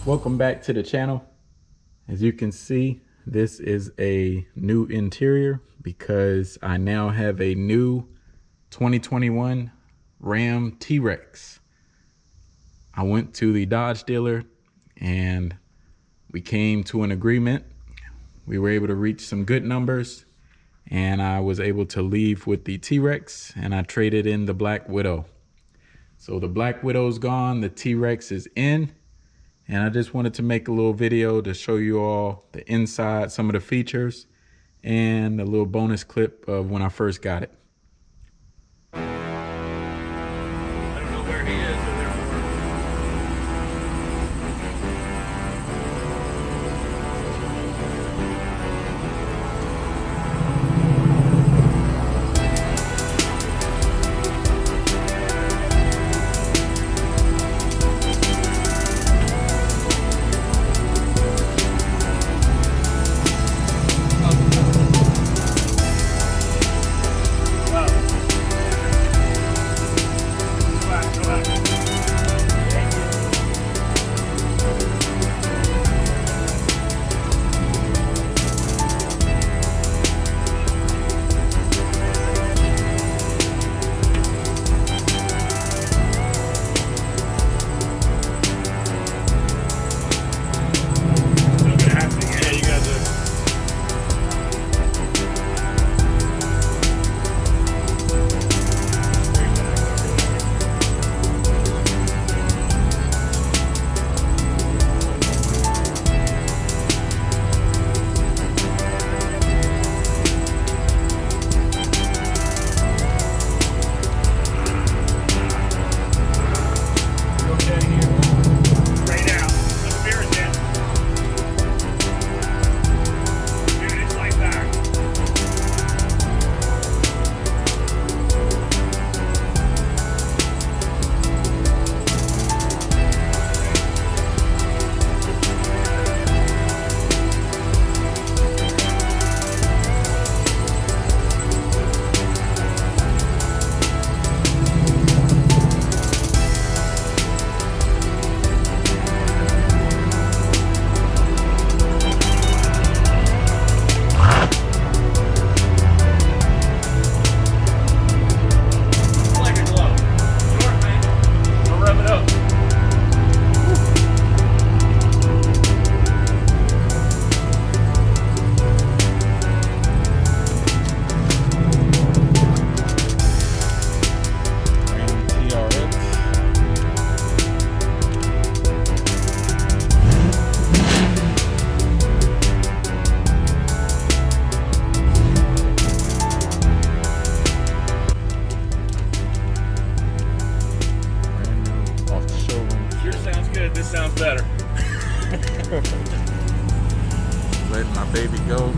Welcome back to the channel. As you can see, this is a new interior because I now have a new 2021 Ram T-Rex. I went to the Dodge dealer and we came to an agreement. We were able to reach some good numbers and I was able to leave with the T-Rex and I traded in the Black Widow. So the Black Widow's gone, the T-Rex is in. And I just wanted to make a little video to show you all the inside, some of the features, and a little bonus clip of when I first got it. I don't know where he is. This sounds better. Letting my baby go.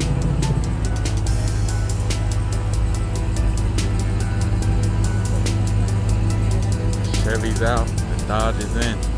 Chevy's out, the Dodge is in.